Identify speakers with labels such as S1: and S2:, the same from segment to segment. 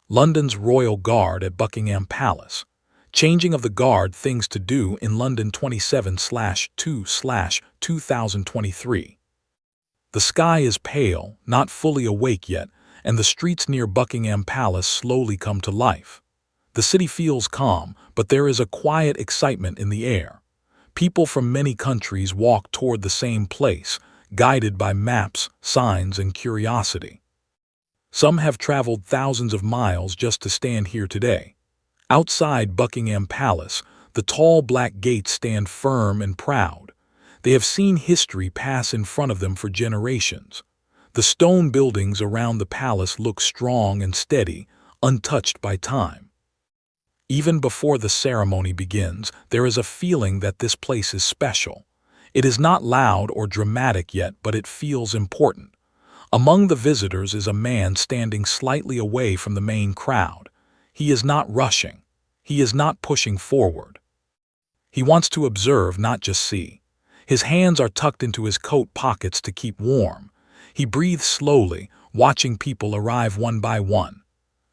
S1: London's Royal Guard at Buckingham Palace. Changing of the Guard, Things to Do in London 27/2/2023. The sky is pale, not fully awake yet, and the streets near Buckingham Palace slowly come to life. The city feels calm, but there is a quiet excitement in the air. People from many countries walk toward the same place, guided by maps, signs, and curiosity. Some have traveled thousands of miles just to stand here today. Outside Buckingham Palace, the tall black gates stand firm and proud. They have seen history pass in front of them for generations. The stone buildings around the palace look strong and steady, untouched by time. Even before the ceremony begins, there is a feeling that this place is special. It is not loud or dramatic yet, but it feels important. Among the visitors is a man standing slightly away from the main crowd. He is not rushing. He is not pushing forward. He wants to observe, not just see. His hands are tucked into his coat pockets to keep warm. He breathes slowly, watching people arrive one by one.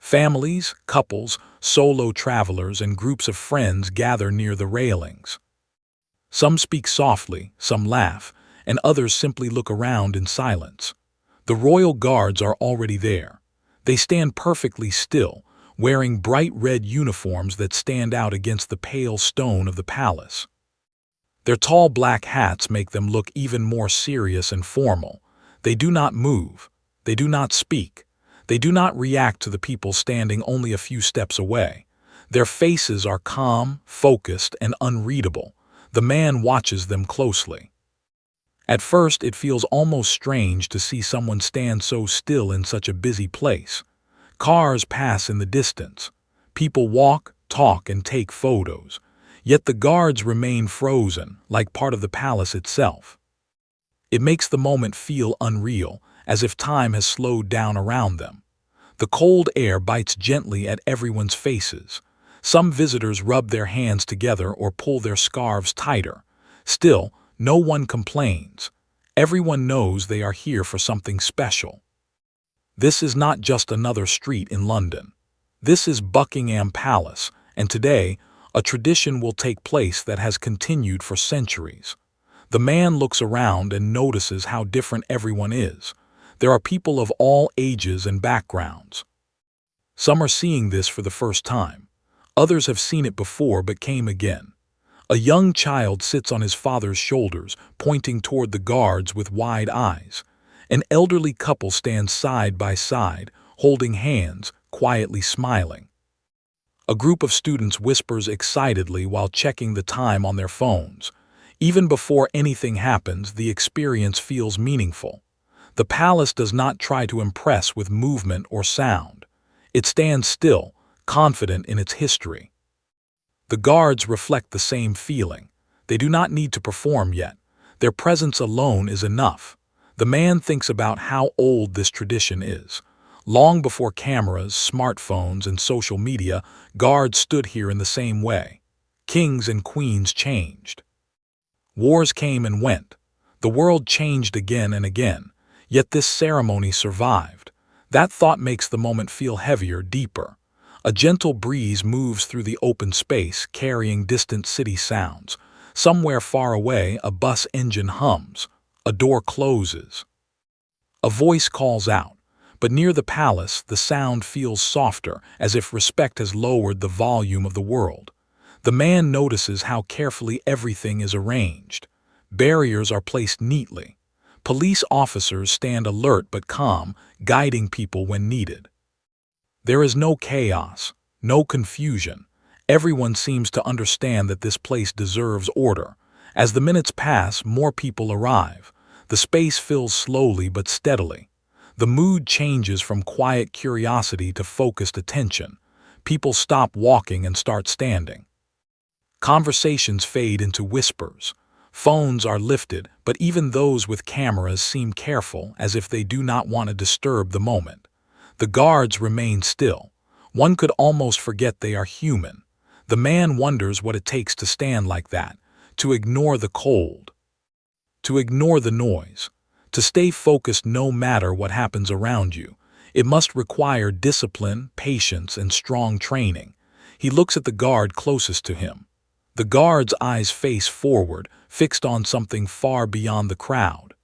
S1: Families, couples, solo travelers, and groups of friends gather near the railings. Some speak softly, some laugh, and others simply look around in silence. The royal guards are already there. They stand perfectly still, wearing bright red uniforms that stand out against the pale stone of the palace. Their tall black hats make them look even more serious and formal. They do not move. They do not speak. They do not react to the people standing only a few steps away. Their faces are calm, focused, and unreadable. The man watches them closely. At first, it feels almost strange to see someone stand so still in such a busy place. Cars pass in the distance. People walk, talk, and take photos. Yet the guards remain frozen, like part of the palace itself. It makes the moment feel unreal, as if time has slowed down around them. The cold air bites gently at everyone's faces. Some visitors rub their hands together or pull their scarves tighter. Still, no one complains. Everyone knows they are here for something special. This is not just another street in London. This is Buckingham Palace, and today, a tradition will take place that has continued for centuries. The man looks around and notices how different everyone is. There are people of all ages and backgrounds. Some are seeing this for the first time. Others have seen it before but came again. A young child sits on his father's shoulders, pointing toward the guards with wide eyes. An elderly couple stands side by side, holding hands, quietly smiling. A group of students whispers excitedly while checking the time on their phones. Even before anything happens, the experience feels meaningful. The palace does not try to impress with movement or sound. It stands still, confident in its history. The guards reflect the same feeling. They do not need to perform yet. Their presence alone is enough. The man thinks about how old this tradition is. Long before cameras, smartphones, and social media, guards stood here in the same way. Kings and queens changed. Wars came and went. The world changed again and again. Yet this ceremony survived. That thought makes the moment feel heavier, deeper. A gentle breeze moves through the open space, carrying distant city sounds. Somewhere far away, a bus engine hums. A door closes. A voice calls out. But near the palace, the sound feels softer, as if respect has lowered the volume of the world. The man notices how carefully everything is arranged. Barriers are placed neatly. Police officers stand alert but calm, guiding people when needed. There is no chaos, no confusion. Everyone seems to understand that this place deserves order. As the minutes pass, more people arrive. The space fills slowly but steadily. The mood changes from quiet curiosity to focused attention. People stop walking and start standing. Conversations fade into whispers. Phones are lifted, but even those with cameras seem careful, as if they do not want to disturb the moment. The guards remain still. One could almost forget they are human. The man wonders what it takes to stand like that, to ignore the cold, to ignore the noise, to stay focused no matter what happens around you. It must require discipline, patience, and strong training. He looks at the guard closest to him. The guard's eyes face forward, fixed on something far beyond the crowd.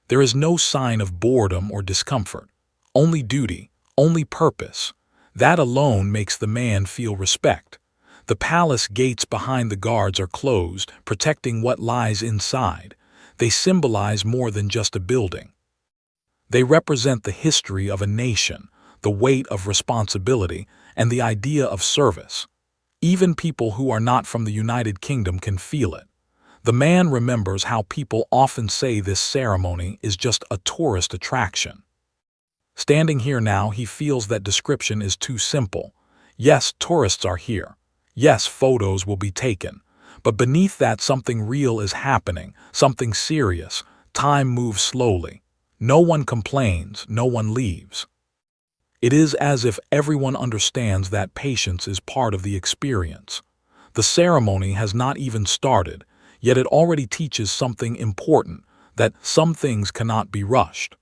S1: There is no sign of boredom or discomfort. Only duty, only purpose. That alone makes the man feel respect. The palace gates behind the guards are closed, protecting what lies inside. They symbolize more than just a building. They represent the history of a nation, the weight of responsibility, and the idea of service. Even people who are not from the United Kingdom can feel it. The man remembers how people often say this ceremony is just a tourist attraction. Standing here now, he feels that description is too simple. Yes, tourists are here. Yes, photos will be taken. But beneath that, something real is happening, something serious. Time moves slowly. No one complains, no one leaves. It is as if everyone understands that patience is part of the experience. The ceremony has not even started, yet it already teaches something important, that some things cannot be rushed.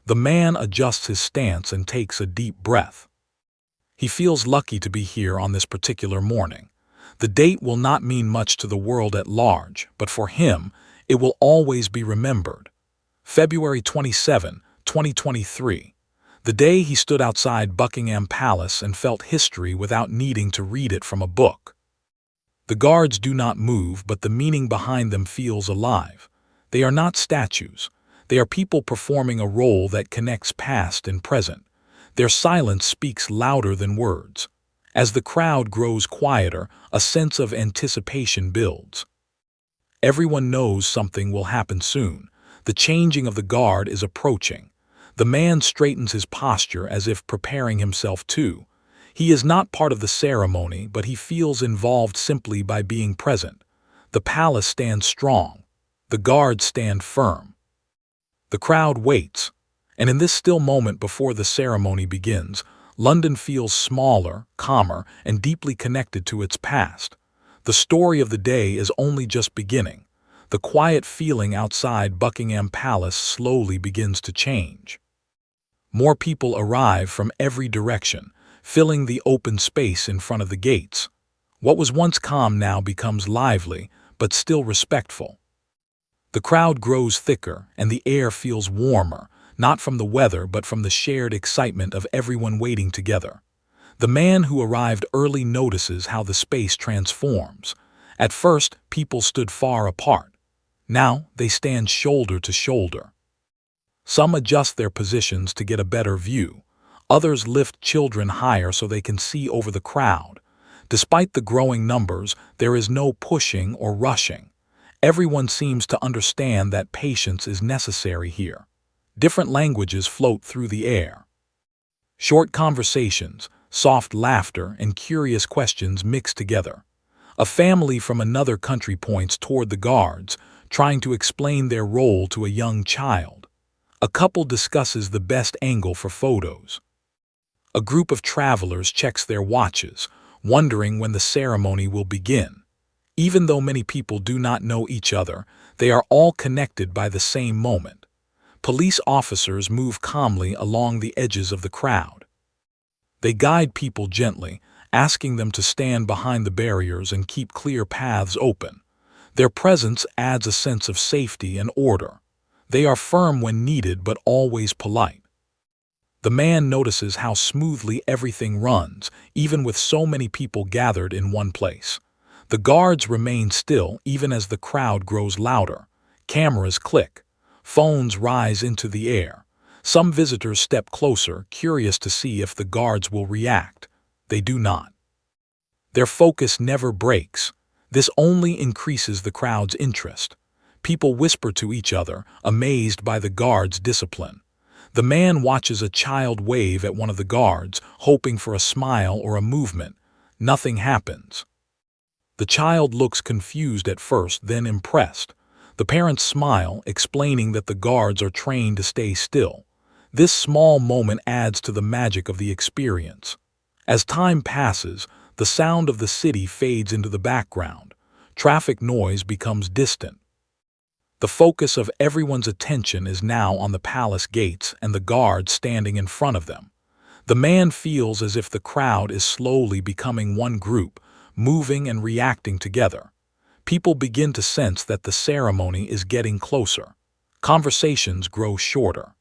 S1: The man adjusts his stance and takes a deep breath. He feels lucky to be here on this particular morning. The date will not mean much to the world at large, but for him, it will always be remembered. February 27, 2023. The day he stood outside Buckingham Palace and felt history without needing to read it from a book. The guards do not move, but the meaning behind them feels alive. They are not statues. They are people performing a role that connects past and present. Their silence speaks louder than words. As the crowd grows quieter, a sense of anticipation builds. Everyone knows something will happen soon. The changing of the guard is approaching. The man straightens his posture as if preparing himself too. He is not part of the ceremony, but he feels involved simply by being present. The palace stands strong. The guards stand firm. The crowd waits. And in this still moment before the ceremony begins, London feels smaller, calmer, and deeply connected to its past. The story of the day is only just beginning. The quiet feeling outside Buckingham Palace slowly begins to change. More people arrive from every direction, filling the open space in front of the gates. What was once calm now becomes lively, but still respectful. The crowd grows thicker, and the air feels warmer, not from the weather but from the shared excitement of everyone waiting together. The man who arrived early notices how the space transforms. At first, people stood far apart. Now, they stand shoulder to shoulder. Some adjust their positions to get a better view. Others lift children higher so they can see over the crowd. Despite the growing numbers, there is no pushing or rushing. Everyone seems to understand that patience is necessary here. Different languages float through the air. Short conversations, soft laughter, and curious questions mix together. A family from another country points toward the guards, trying to explain their role to a young child. A couple discusses the best angle for photos. A group of travelers checks their watches, wondering when the ceremony will begin. Even though many people do not know each other, they are all connected by the same moment. Police officers move calmly along the edges of the crowd. They guide people gently, asking them to stand behind the barriers and keep clear paths open. Their presence adds a sense of safety and order. They are firm when needed but always polite. The man notices how smoothly everything runs, even with so many people gathered in one place. The guards remain still even as the crowd grows louder. Cameras click. Phones rise into the air. Some visitors step closer, curious to see if the guards will react. They do not. Their focus never breaks. This only increases the crowd's interest. People whisper to each other, amazed by the guards' discipline. The man watches a child wave at one of the guards, hoping for a smile or a movement. Nothing happens. The child looks confused at first, then impressed. The parents smile, explaining that the guards are trained to stay still. This small moment adds to the magic of the experience. As time passes, the sound of the city fades into the background. Traffic noise becomes distant. The focus of everyone's attention is now on the palace gates and the guards standing in front of them. The man feels as if the crowd is slowly becoming one group, moving and reacting together. People begin to sense that the ceremony is getting closer. Conversations grow shorter.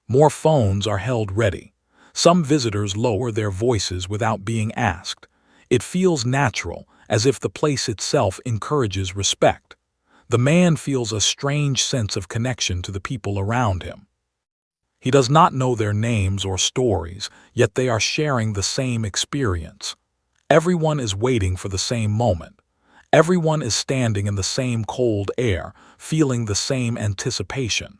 S1: More phones are held ready. Some visitors lower their voices without being asked. It feels natural, as if the place itself encourages respect. The man feels a strange sense of connection to the people around him. He does not know their names or stories, yet they are sharing the same experience. Everyone is waiting for the same moment. Everyone is standing in the same cold air, feeling the same anticipation.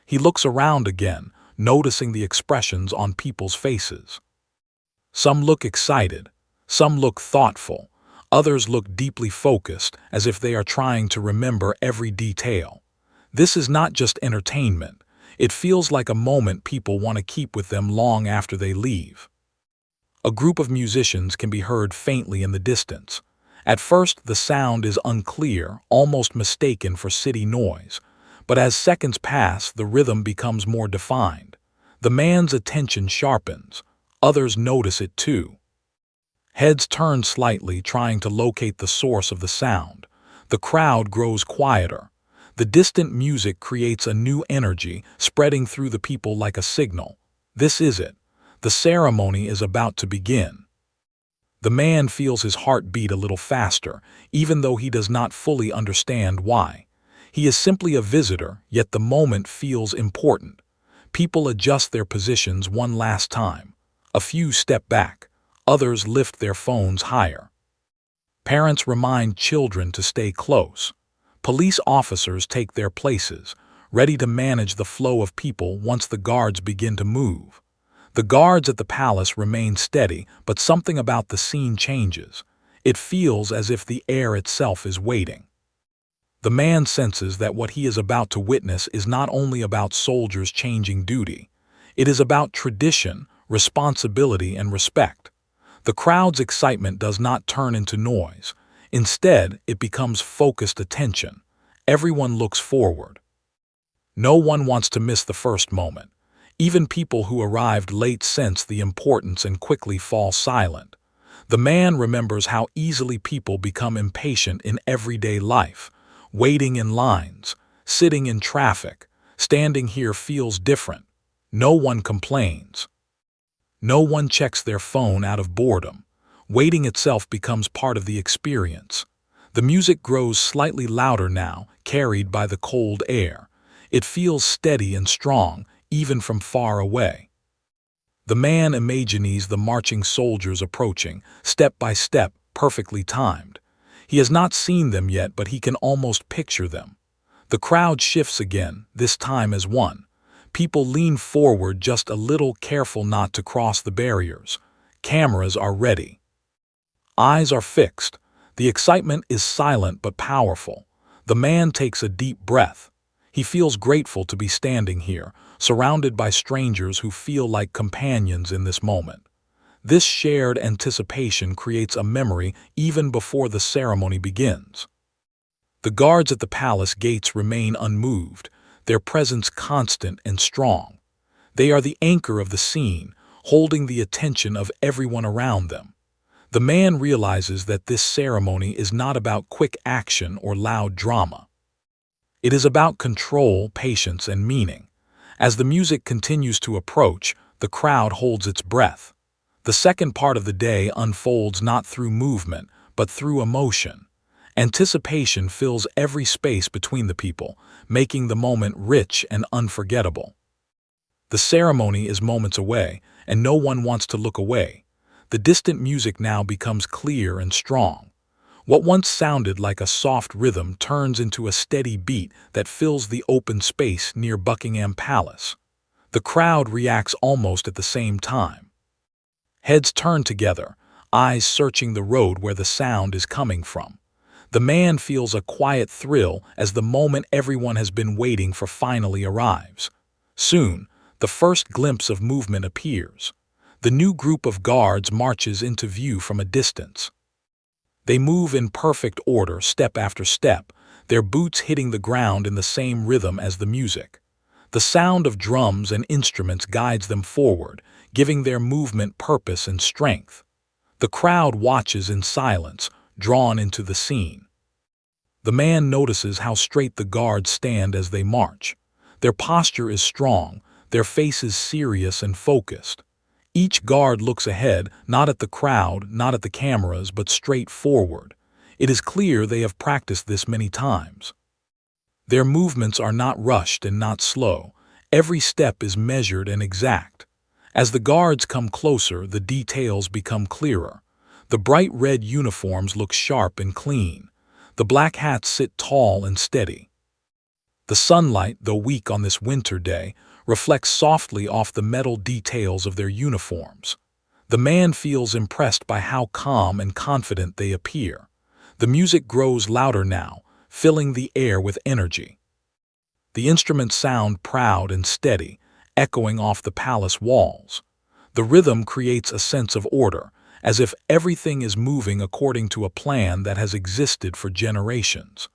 S1: He looks around again, noticing the expressions on people's faces. Some look excited, some look thoughtful, others look deeply focused, as if they are trying to remember every detail. This is not just entertainment. It feels like a moment people want to keep with them long after they leave. A group of musicians can be heard faintly in the distance. At first, the sound is unclear, almost mistaken for city noise. But as seconds pass, the rhythm becomes more defined. The man's attention sharpens. Others notice it too. Heads turn slightly, trying to locate the source of the sound. The crowd grows quieter. The distant music creates a new energy, spreading through the people like a signal. This is it. The ceremony is about to begin. The man feels his heart beat a little faster, even though he does not fully understand why. He is simply a visitor, yet the moment feels important. People adjust their positions one last time. A few step back. Others lift their phones higher. Parents remind children to stay close. Police officers take their places, ready to manage the flow of people once the guards begin to move. The guards at the palace remain steady, but something about the scene changes. It feels as if the air itself is waiting. The man senses that what he is about to witness is not only about soldiers changing duty. It is about tradition, responsibility, and respect. The crowd's excitement does not turn into noise. Instead, it becomes focused attention. Everyone looks forward. No one wants to miss the first moment. Even people who arrived late sense the importance and quickly fall silent. The man remembers how easily people become impatient in everyday life. Waiting in lines, sitting in traffic, standing here feels different. No one complains. No one checks their phone out of boredom. Waiting itself becomes part of the experience. The music grows slightly louder now, carried by the cold air. It feels steady and strong, even from far away. The man imagines the marching soldiers approaching, step by step, perfectly timed. He has not seen them yet, but he can almost picture them. The crowd shifts again, this time as one. People lean forward just a little, careful not to cross the barriers. Cameras are ready. Eyes are fixed. The excitement is silent but powerful. The man takes a deep breath. He feels grateful to be standing here, surrounded by strangers who feel like companions in this moment. This shared anticipation creates a memory even before the ceremony begins. The guards at the palace gates remain unmoved, their presence constant and strong. They are the anchor of the scene, holding the attention of everyone around them. The man realizes that this ceremony is not about quick action or loud drama. It is about control, patience, and meaning. As the music continues to approach, the crowd holds its breath. The second part of the day unfolds not through movement, but through emotion. Anticipation fills every space between the people, making the moment rich and unforgettable. The ceremony is moments away, and no one wants to look away. The distant music now becomes clear and strong. What once sounded like a soft rhythm turns into a steady beat that fills the open space near Buckingham Palace. The crowd reacts almost at the same time. Heads turn together, eyes searching the road where the sound is coming from. The man feels a quiet thrill as the moment everyone has been waiting for finally arrives. Soon, the first glimpse of movement appears. The new group of guards marches into view from a distance. They move in perfect order, step after step, their boots hitting the ground in the same rhythm as the music. The sound of drums and instruments guides them forward, giving their movement purpose and strength. The crowd watches in silence, drawn into the scene. The man notices how straight the guards stand as they march. Their posture is strong, their faces serious and focused. Each guard looks ahead, not at the crowd, not at the cameras, but straight forward. It is clear they have practiced this many times. Their movements are not rushed and not slow. Every step is measured and exact. As the guards come closer, the details become clearer. The bright red uniforms look sharp and clean. The black hats sit tall and steady. The sunlight, though weak on this winter day, reflects softly off the metal details of their uniforms. The man feels impressed by how calm and confident they appear. The music grows louder now, filling the air with energy. The instruments sound proud and steady, echoing off the palace walls. The rhythm creates a sense of order, as if everything is moving according to a plan that has existed for generations.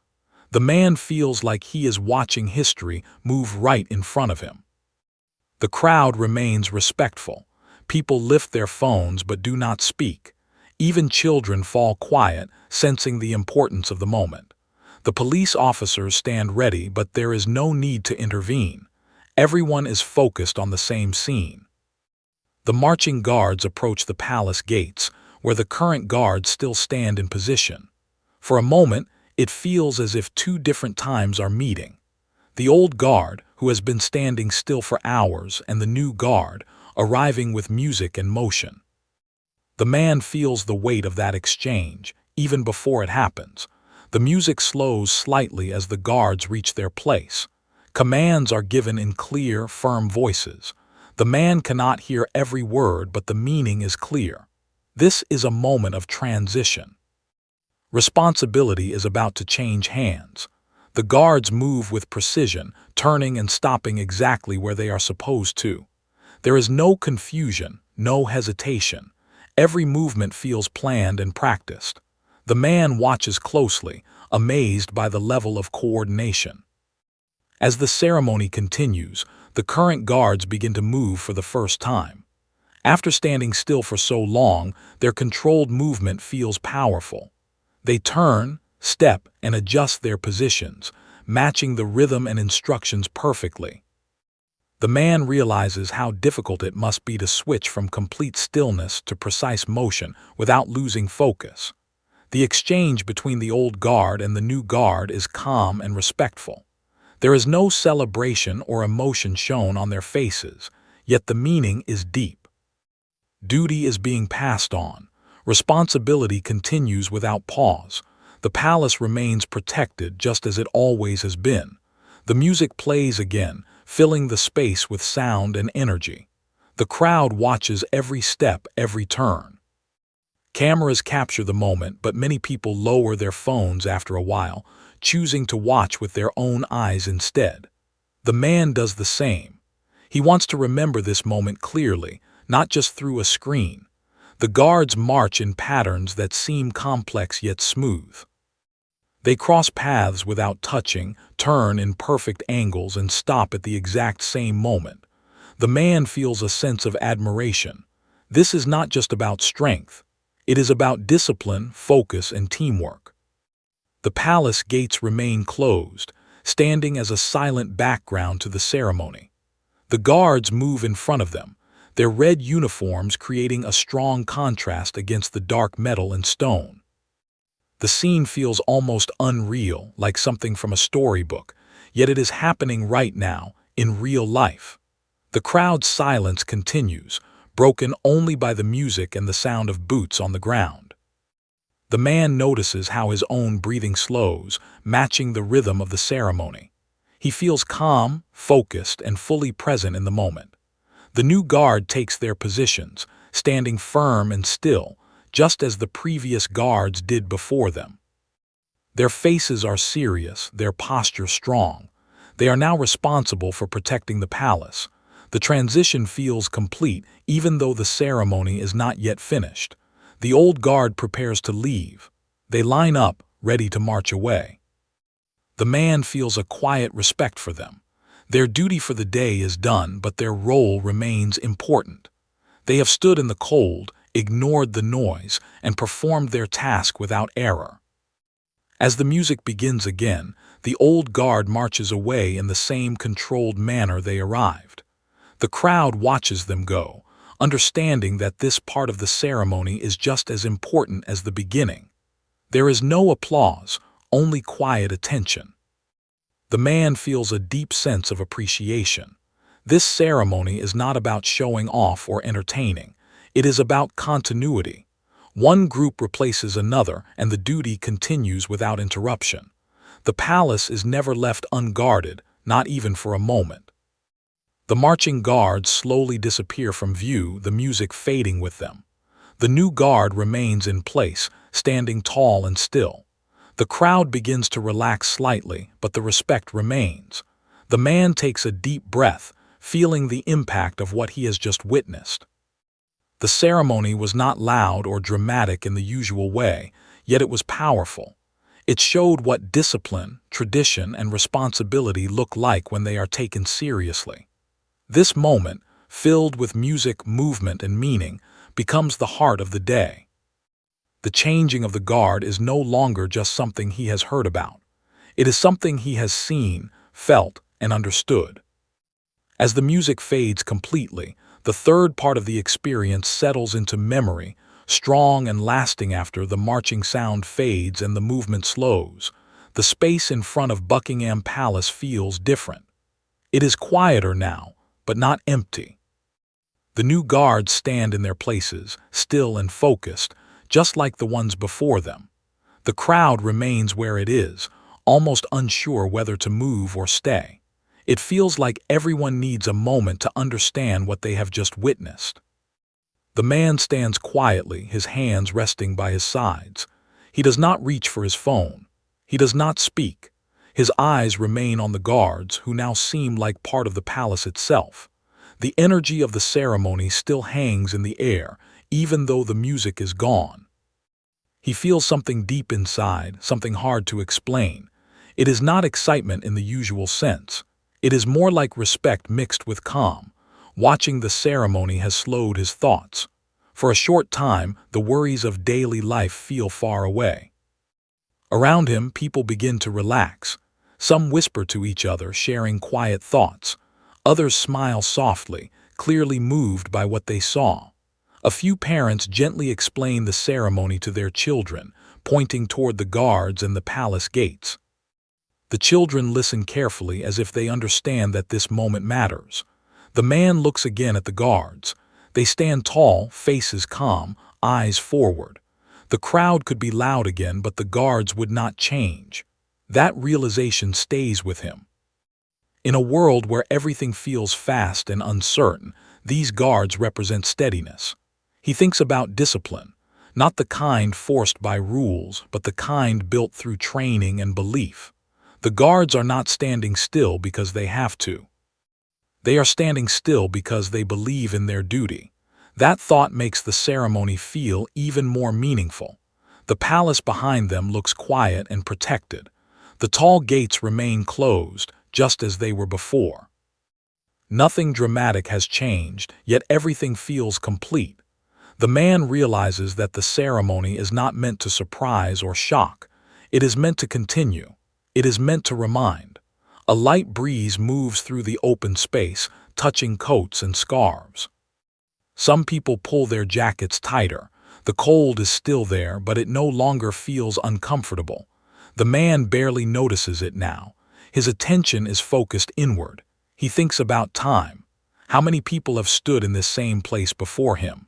S1: The man feels like he is watching history move right in front of him. The crowd remains respectful. People lift their phones but do not speak. Even children fall quiet, sensing the importance of the moment. The police officers stand ready, but there is no need to intervene. Everyone is focused on the same scene. The marching guards approach the palace gates, where the current guards still stand in position. For a moment, it feels as if two different times are meeting. The old guard, who has been standing still for hours, and the new guard, arriving with music and motion. The man feels the weight of that exchange, even before it happens. The music slows slightly as the guards reach their place. Commands are given in clear, firm voices. The man cannot hear every word, but the meaning is clear. This is a moment of transition. Responsibility is about to change hands. The guards move with precision, turning and stopping exactly where they are supposed to. There is no confusion, no hesitation. Every movement feels planned and practiced. The man watches closely, amazed by the level of coordination. As the ceremony continues, the current guards begin to move for the first time. After standing still for so long, their controlled movement feels powerful. They turn, step, and adjust their positions, matching the rhythm and instructions perfectly. The man realizes how difficult it must be to switch from complete stillness to precise motion without losing focus. The exchange between the old guard and the new guard is calm and respectful. There is no celebration or emotion shown on their faces, yet the meaning is deep. Duty is being passed on. Responsibility continues without pause. The palace remains protected just as it always has been. The music plays again, filling the space with sound and energy. The crowd watches every step, every turn. Cameras capture the moment, but many people lower their phones after a while, choosing to watch with their own eyes instead. The man does the same. He wants to remember this moment clearly, not just through a screen. The guards march in patterns that seem complex yet smooth. They cross paths without touching, turn in perfect angles, and stop at the exact same moment. The man feels a sense of admiration. This is not just about strength. It is about discipline, focus, and teamwork. The palace gates remain closed, standing as a silent background to the ceremony. The guards move in front of them, their red uniforms creating a strong contrast against the dark metal and stone. The scene feels almost unreal, like something from a storybook, yet it is happening right now, in real life. The crowd's silence continues, broken only by the music and the sound of boots on the ground. The man notices how his own breathing slows, matching the rhythm of the ceremony. He feels calm, focused, and fully present in the moment. The new guard takes their positions, standing firm and still, just as the previous guards did before them. Their faces are serious, their posture strong. They are now responsible for protecting the palace. The transition feels complete, even though the ceremony is not yet finished. The old guard prepares to leave. They line up, ready to march away. The man feels a quiet respect for them. Their duty for the day is done, but their role remains important. They have stood in the cold, ignored the noise, and performed their task without error. As the music begins again, the old guard marches away in the same controlled manner they arrived. The crowd watches them go, understanding that this part of the ceremony is just as important as the beginning. There is no applause, only quiet attention. The man feels a deep sense of appreciation. This ceremony is not about showing off or entertaining. It is about continuity. One group replaces another, and the duty continues without interruption. The palace is never left unguarded, not even for a moment. The marching guards slowly disappear from view, the music fading with them. The new guard remains in place, standing tall and still. The crowd begins to relax slightly, but the respect remains. The man takes a deep breath, feeling the impact of what he has just witnessed. The ceremony was not loud or dramatic in the usual way, yet it was powerful. It showed what discipline, tradition, and responsibility look like when they are taken seriously. This moment, filled with music, movement, and meaning, becomes the heart of the day. The changing of the guard is no longer just something he has heard about. It is something he has seen, felt, and understood. As the music fades completely, the third part of the experience settles into memory, strong and lasting. After the marching sound fades and the movement slows, the space in front of Buckingham Palace feels different. It is quieter now, but not empty. The new guards stand in their places, still and focused, just like the ones before them. The crowd remains where it is, almost unsure whether to move or stay. It feels like everyone needs a moment to understand what they have just witnessed. The man stands quietly, his hands resting by his sides. He does not reach for his phone. He does not speak. His eyes remain on the guards, who now seem like part of the palace itself. The energy of the ceremony still hangs in the air, even though the music is gone. He feels something deep inside, something hard to explain. It is not excitement in the usual sense. It is more like respect mixed with calm. Watching the ceremony has slowed his thoughts. For a short time, the worries of daily life feel far away. Around him, people begin to relax. Some whisper to each other, sharing quiet thoughts. Others smile softly, clearly moved by what they saw. A few parents gently explain the ceremony to their children, pointing toward the guards and the palace gates. The children listen carefully, as if they understand that this moment matters. The man looks again at the guards. They stand tall, faces calm, eyes forward. The crowd could be loud again, but the guards would not change. That realization stays with him. In a world where everything feels fast and uncertain, these guards represent steadiness. He thinks about discipline, not the kind forced by rules, but the kind built through training and belief. The guards are not standing still because they have to. They are standing still because they believe in their duty. That thought makes the ceremony feel even more meaningful. The palace behind them looks quiet and protected. The tall gates remain closed, just as they were before. Nothing dramatic has changed, yet everything feels complete. The man realizes that the ceremony is not meant to surprise or shock. It is meant to continue. It is meant to remind. A light breeze moves through the open space, touching coats and scarves. Some people pull their jackets tighter. The cold is still there, but it no longer feels uncomfortable. The man barely notices it now. His attention is focused inward. He thinks about time. How many people have stood in this same place before him?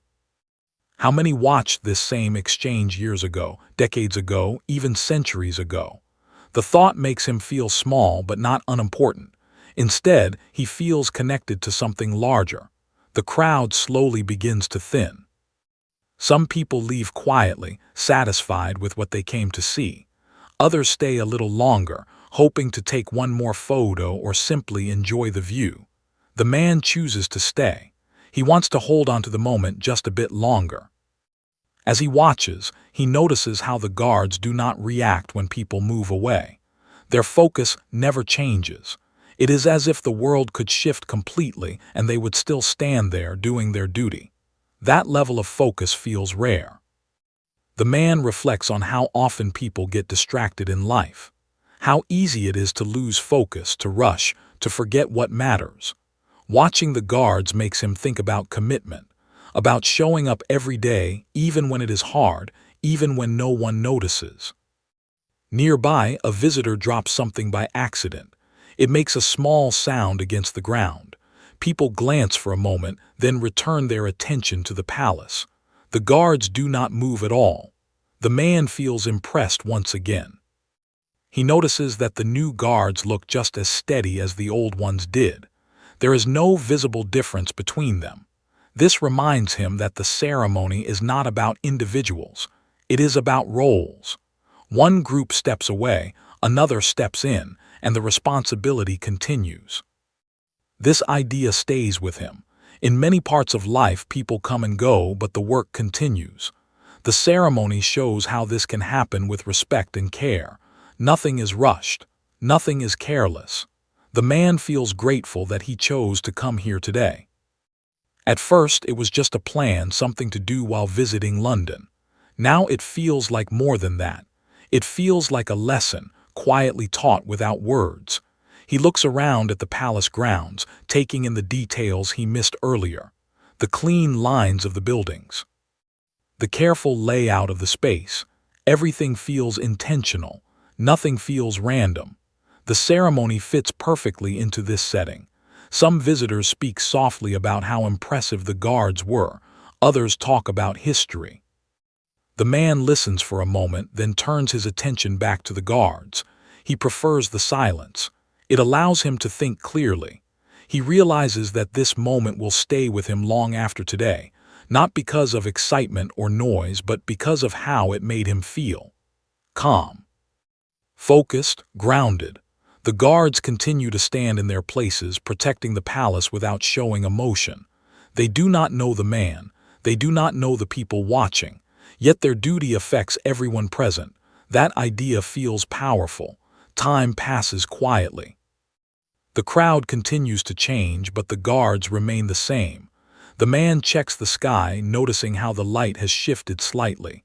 S1: How many watched this same exchange years ago, decades ago, even centuries ago? The thought makes him feel small but not unimportant. Instead, he feels connected to something larger. The crowd slowly begins to thin. Some people leave quietly, satisfied with what they came to see. Others stay a little longer, hoping to take one more photo or simply enjoy the view. The man chooses to stay. He wants to hold on to the moment just a bit longer. As he watches, he notices how the guards do not react when people move away. Their focus never changes. It is as if the world could shift completely and they would still stand there doing their duty. That level of focus feels rare. The man reflects on how often people get distracted in life, how easy it is to lose focus, to rush, to forget what matters. Watching the guards makes him think about commitment, about showing up every day, even when it is hard, even when no one notices. Nearby, a visitor drops something by accident. It makes a small sound against the ground. People glance for a moment, then return their attention to the palace. The guards do not move at all. The man feels impressed once again. He notices that the new guards look just as steady as the old ones did. There is no visible difference between them. This reminds him that the ceremony is not about individuals. It is about roles. One group steps away, another steps in, and the responsibility continues. This idea stays with him. In many parts of life, people come and go, but the work continues. The ceremony shows how this can happen with respect and care. Nothing is rushed. Nothing is careless. The man feels grateful that he chose to come here today. At first, it was just a plan, something to do while visiting London. Now it feels like more than that. It feels like a lesson, quietly taught without words. He looks around at the palace grounds, taking in the details he missed earlier. The clean lines of the buildings. The careful layout of the space. Everything feels intentional. Nothing feels random. The ceremony fits perfectly into this setting. Some visitors speak softly about how impressive the guards were. Others talk about history. The man listens for a moment, then turns his attention back to the guards. He prefers the silence. It allows him to think clearly. He realizes that this moment will stay with him long after today, not because of excitement or noise, but because of how it made him feel. Calm. Focused, grounded. The guards continue to stand in their places, protecting the palace without showing emotion. They do not know the man. They do not know the people watching. Yet their duty affects everyone present. That idea feels powerful. Time passes quietly. The crowd continues to change, but the guards remain the same. The man checks the sky, noticing how the light has shifted slightly.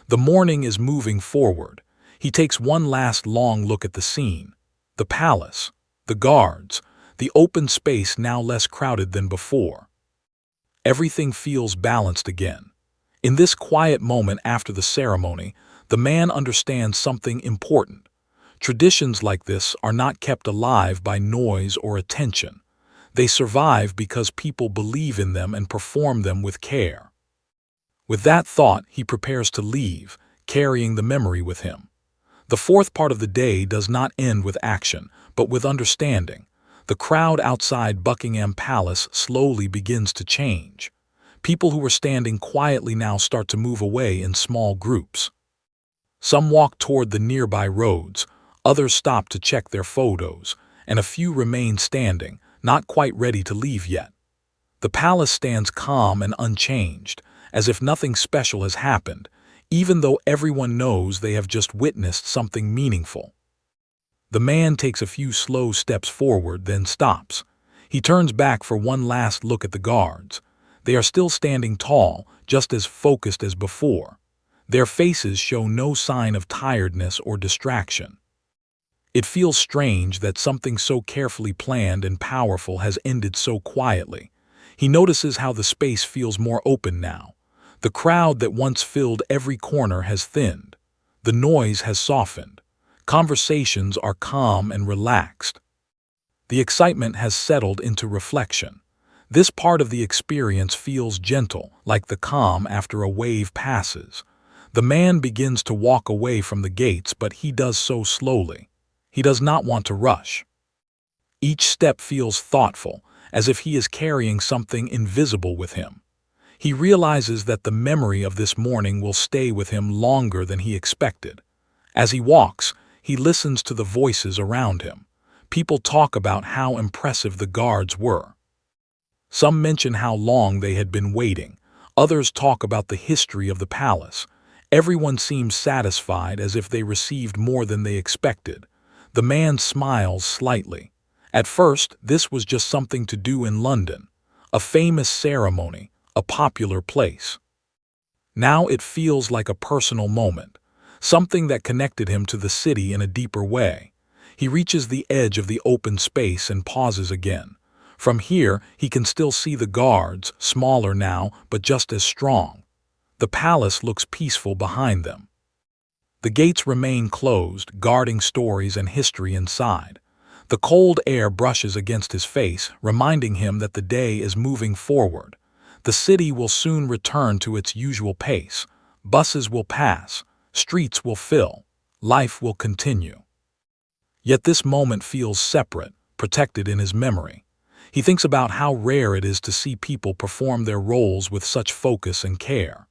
S1: The morning is moving forward. He takes one last long look at the scene. The palace, the guards, the open space now less crowded than before. Everything feels balanced again. In this quiet moment after the ceremony, the man understands something important. Traditions like this are not kept alive by noise or attention. They survive because people believe in them and perform them with care. With that thought, he prepares to leave, carrying the memory with him. The fourth part of the day does not end with action, but with understanding. The crowd outside Buckingham Palace slowly begins to change. People who were standing quietly now start to move away in small groups. Some walk toward the nearby roads, others stop to check their photos, and a few remain standing, not quite ready to leave yet. The palace stands calm and unchanged, as if nothing special has happened, even though everyone knows they have just witnessed something meaningful. The man takes a few slow steps forward, then stops. He turns back for one last look at the guards. They are still standing tall, just as focused as before. Their faces show no sign of tiredness or distraction. It feels strange that something so carefully planned and powerful has ended so quietly. He notices how the space feels more open now. The crowd that once filled every corner has thinned. The noise has softened. Conversations are calm and relaxed. The excitement has settled into reflection. This part of the experience feels gentle, like the calm after a wave passes. The man begins to walk away from the gates, but he does so slowly. He does not want to rush. Each step feels thoughtful, as if he is carrying something invisible with him. He realizes that the memory of this morning will stay with him longer than he expected. As he walks, he listens to the voices around him. People talk about how impressive the guards were. Some mention how long they had been waiting. Others talk about the history of the palace. Everyone seems satisfied, as if they received more than they expected. The man smiles slightly. At first, this was just something to do in London, a famous ceremony, a popular place. Now it feels like a personal moment, something that connected him to the city in a deeper way. He reaches the edge of the open space and pauses again. From here, he can still see the guards, smaller now, but just as strong. The palace looks peaceful behind them. The gates remain closed, guarding stories and history inside. The cold air brushes against his face, reminding him that the day is moving forward. The city will soon return to its usual pace. Buses will pass, streets will fill, life will continue. Yet this moment feels separate, protected in his memory. He thinks about how rare it is to see people perform their roles with such focus and care.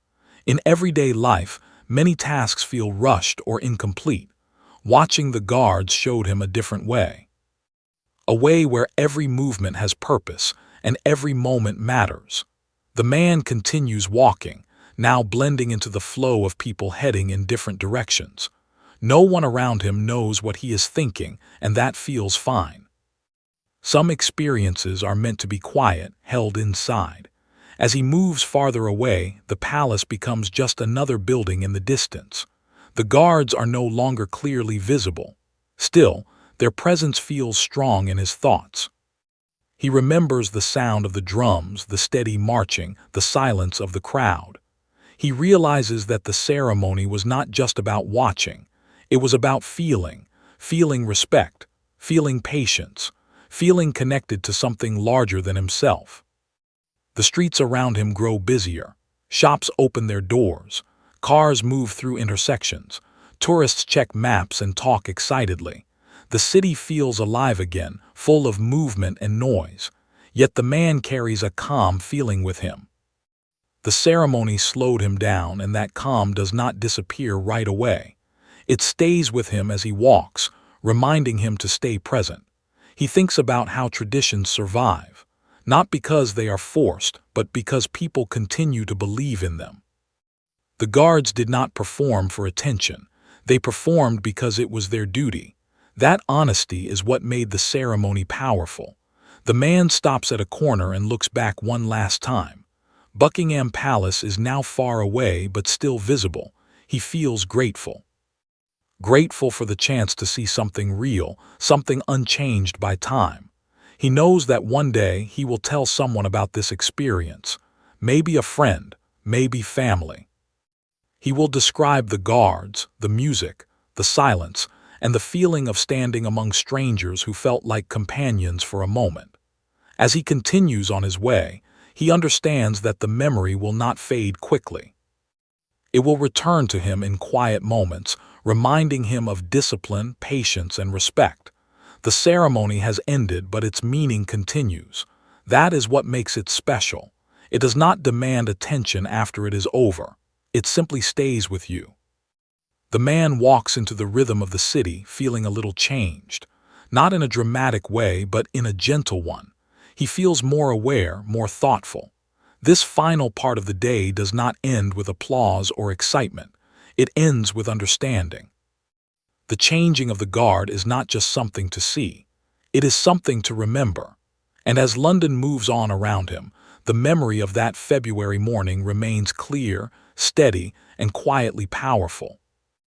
S1: In everyday life, many tasks feel rushed or incomplete. Watching the guards showed him a different way. A way where every movement has purpose and every moment matters. The man continues walking, now blending into the flow of people heading in different directions. No one around him knows what he is thinking, and that feels fine. Some experiences are meant to be quiet, held inside. As he moves farther away, the palace becomes just another building in the distance. The guards are no longer clearly visible. Still, their presence feels strong in his thoughts. He remembers the sound of the drums, the steady marching, the silence of the crowd. He realizes that the ceremony was not just about watching. It was about feeling respect, feeling patience, feeling connected to something larger than himself. The streets around him grow busier. Shops open their doors. Cars move through intersections. Tourists check maps and talk excitedly. The city feels alive again, full of movement and noise. Yet the man carries a calm feeling with him. The ceremony slowed him down, and that calm does not disappear right away. It stays with him as he walks, reminding him to stay present. He thinks about how traditions survive, not because they are forced, but because people continue to believe in them. The guards did not perform for attention. They performed because it was their duty. That honesty is what made the ceremony powerful. The man stops at a corner and looks back one last time. Buckingham Palace is now far away but still visible. He feels grateful. Grateful for the chance to see something real, something unchanged by time. He knows that one day he will tell someone about this experience. Maybe a friend, maybe family. He will describe the guards, the music, the silence, and the feeling of standing among strangers who felt like companions for a moment. As he continues on his way, he understands that the memory will not fade quickly. It will return to him in quiet moments, reminding him of discipline, patience, and respect. The ceremony has ended, but its meaning continues. That is what makes it special. It does not demand attention after it is over. It simply stays with you. The man walks into the rhythm of the city, feeling a little changed. Not in a dramatic way, but in a gentle one. He feels more aware, more thoughtful. This final part of the day does not end with applause or excitement. It ends with understanding. The changing of the guard is not just something to see. It is something to remember. And as London moves on around him, the memory of that February morning remains clear, steady, and quietly powerful.